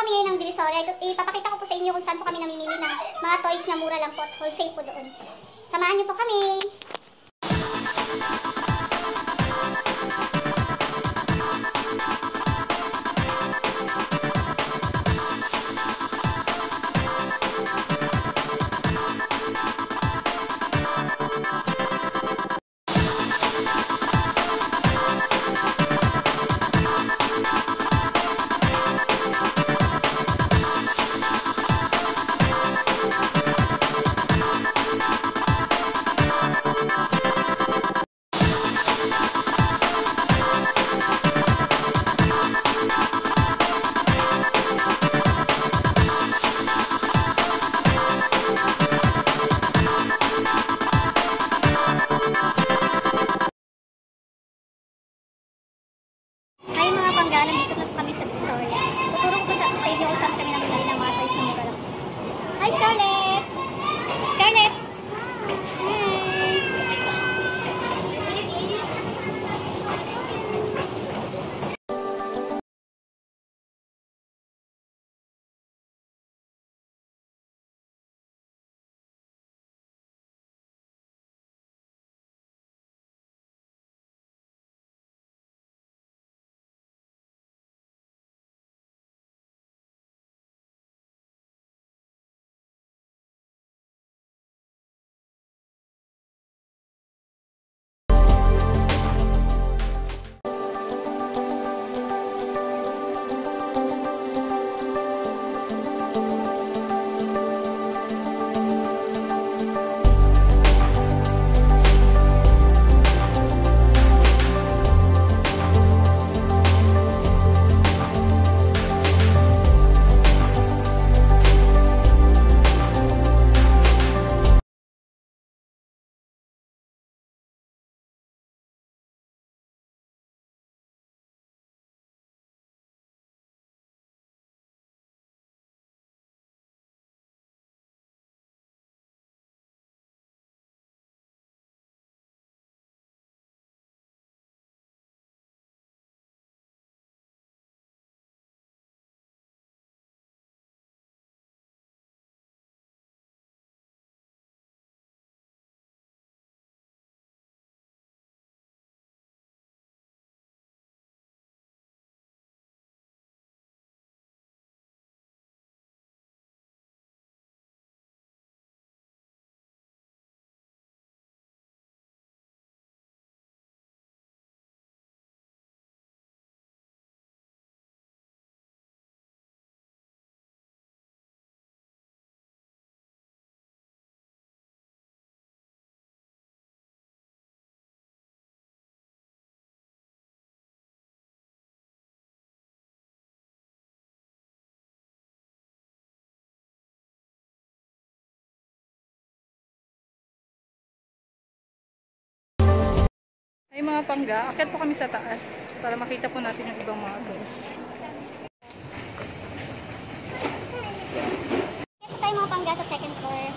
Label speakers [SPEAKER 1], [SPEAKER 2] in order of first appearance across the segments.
[SPEAKER 1] kami ngayon ng Divisoria. Ipapakita ko po sa inyo kung saan po kami namimili ng mga toys na mura lang po at wholesale po doon. Samahan niyo po kami! Nandito na po kami sa Divisoria. Tuturo ko po sa inyo kung saan kami namimili ng mga toys na mura lang. Hi, Scarlett! Scarlett!
[SPEAKER 2] Ay mga pangga, akyat po kami sa taas para makita po natin yung ibang mga toys.
[SPEAKER 1] Ito tayo mga pangga sa second floor.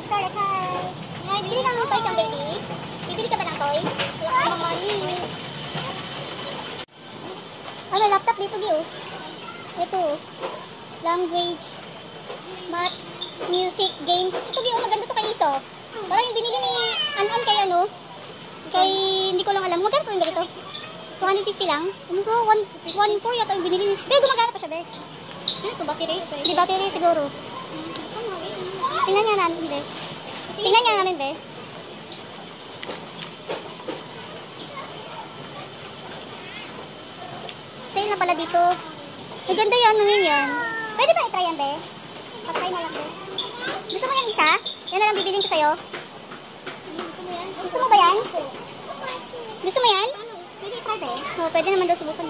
[SPEAKER 1] Scarlett, hi! Bibili ka ng toys ang baby? Bibili ka ba ng toys? Wala ka ng money. Ano, laptop dito, Gio? Ito. Language, math, music, games. Ito, Gio, maganda to kay Iso. Parang yung binili ni An-An kay ano? Kay, hindi ko lang alam. Magkano po yung ganito? 250 lang? Ano ko? 1.4 yata yung binili. Be, gumagana pa siya, be. Ano ito? Battery? Hindi battery siguro. Tingnan nga namin, be. Tingnan nga namin, be. Sale na pala dito. Ay, ganda yan. Ano yan? Pwede ba i-try yan, be? Patry na lang, be. Gusto mo yan isa? Yan na lang bibilin ko sa'yo. Gusto mo ba yan? Gusto mo yan? Pwede i-try ba eh? Oo, pwede naman daw subukan.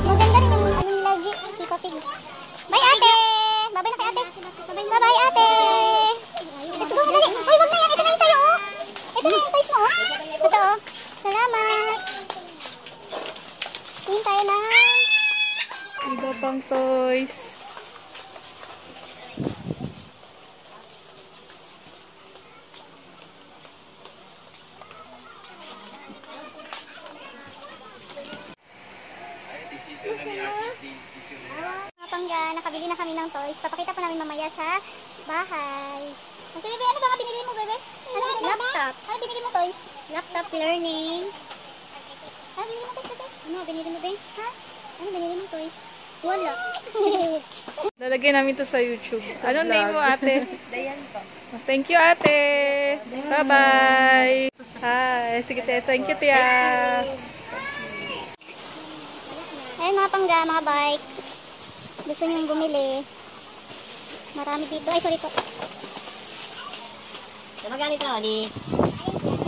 [SPEAKER 1] Maganda rin yung anong lagi. Tita Pig. Bye ate! Bye-bye na kay ate. Bye-bye ate! Let's go, madali. Uy, wag na yan. Ito na yung sa'yo. Ito na yung toys mo.
[SPEAKER 2] pang toys.
[SPEAKER 1] Mga pangga, nakabili na kami ng toys. Papakita po namin mamaya sa bahay. Kasi bebe, ano ba nga binili mo, bebe? Laptop. Ano binili mo, toys? Laptop learning. Ano binili mo, toys, bebe? Ano binili mo, bebe? Ha? Ano binili mo, toys? Wala.
[SPEAKER 2] Lalagay namin to sa YouTube. Ano name mo, ate?
[SPEAKER 3] Dayan po.
[SPEAKER 2] Thank you, ate. Bye-bye. Hi. Sige, te. Thank you, tia.
[SPEAKER 1] Ayun mga pangga, mga bike. Gusto niyong bumili. Marami dito. Ay, sorry po.
[SPEAKER 3] Sa magkano ito, Oli?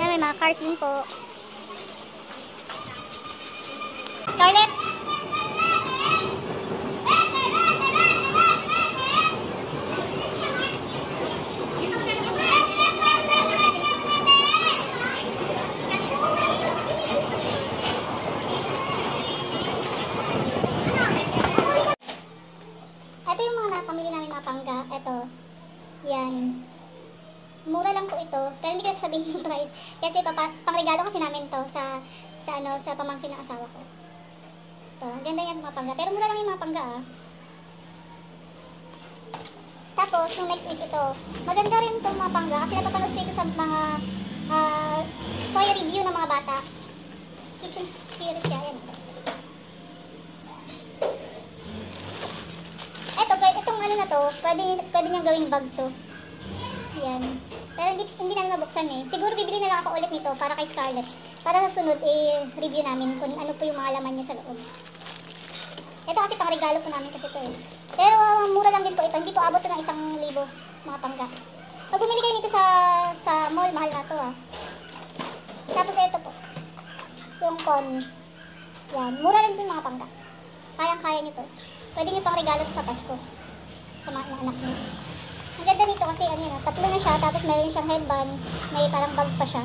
[SPEAKER 1] Ayan, may mga cars din po. Scarlett! Ito yung mga napamili namin mga pangga. Ito. Yan. Mura lang po ito. Pero hindi ko sasabihin yung price. Kasi pangregalo kasi namin to sa pamangkin ng asawa ko. Ito. Ang ganda yan mga pangga. Pero mura lang yung mga pangga ah. Tapos, yung next is ito. Maganda rin itong mga pangga. Kasi napapanood ko ito sa mga toy review ng mga bata. Kitchen series siya. Yan. Itong ano na to, pwede niyang gawing bag to. Yan. Pero hindi namin mabuksan eh. Siguro bibili na lang ako ulit nito para kay Scarlett. Para sa sunod, review namin kung ano po yung mga laman niya sa loob. Ito kasi pang regalo po namin kasi ito eh. Pero mura lang din po ito. Hindi po abot to ng 1,000 mga pangga. Pag bumili kayo nito sa mall, mahal na to ah. Tapos ito po. Yung Connie. Yan. Mura lang din mga pangga. Kayang-kaya nyo to. Pwede nyo pang regalo sa Pasko. Sa mga anak nyo. Ang ganda nito kasi ano yun, tatlo na siya, tapos meron siyang headband, may parang bag pa siya.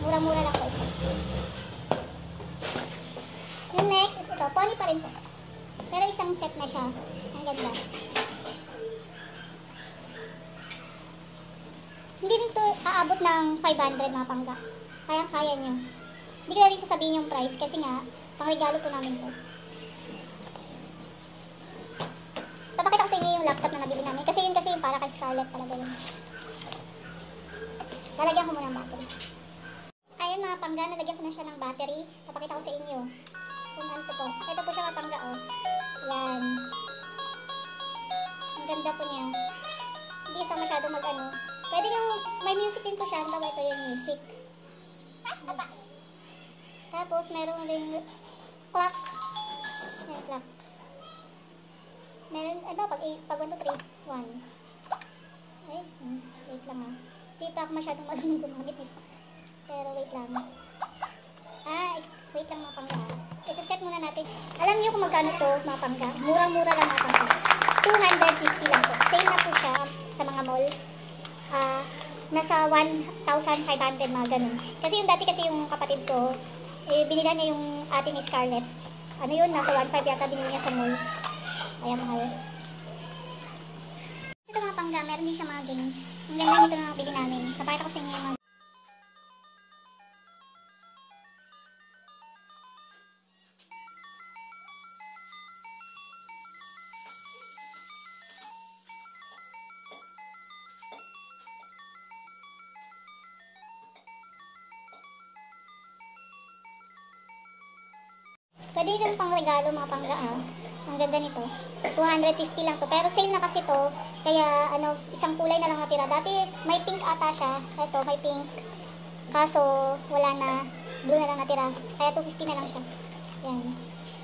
[SPEAKER 1] Mura-mura lang po ito. Yung next is ito, pony pa rin po. Pero isang set na siya. Ang ganda. Hindi rin ito aabot ng 500 mga pangga. Kayang-kaya nyo. Hindi ko na rin sasabihin yung price kasi nga, pang-regalo po namin to. Papakita ko sa inyo yung laptop na nabili namin. Kasi yun kasi yung para kay Scarlett talaga yun. Lalagyan ko muna ng battery. Ayan mga pangga, nalagyan ko na siya ng battery. Papakita ko sa inyo kung ano to. Ito po siya mga pangga oh. Yan. Ang ganda po niya. Hindi isa masyadong mag-ano. Pwede yung, may music din po siya. Ang ito yung music. Tapos meron rin clock. Ayan, clock. Meron, ano, pag 1, 2, 3, 1. Ay, wait lang ah. Hindi pa ako masyadong marunong gumamit nito. Pero wait lang. Wait lang mga pangga. Isa-set muna natin. Alam niyo kung magkano to mga pangga? Murang-mura lang mga pangga. 250 lang po. Same na po siya sa mga mall. Nasa 1,500 mga ganun. Kasi yung dati kasi yung kapatid ko, binila niya yung ate ni Scarlett. Ano yun, nasa 1,500 yata binili niya sa mall. Ayan, mahal. Ito mga pangga, meron din siya mga games. Ang ganda nito na nabili namin. Kapakita ko sa inyo yung mga pwede dyan pang regalo mga pangga ah. Ang ganda nito. 250 lang to. Pero sale na kasi to. Kaya ano, isang kulay na lang natira. Dati may pink ata siya. Ito, may pink. Kaso wala na. Blue na lang natira. Kaya 250 na lang siya. Yan.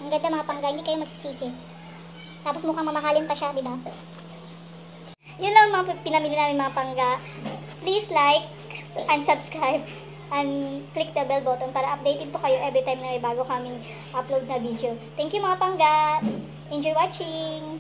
[SPEAKER 1] Ang ganda mga pangga. Hindi kayo magsisisi. Tapos mukhang mamahalin pa siya, di ba? Yun lang mga pinamili namin mga pangga. Please like and subscribe. And click the bell button para updated po kayo every time na may bago kaming upload na video. Thank you mga pangga! Enjoy watching!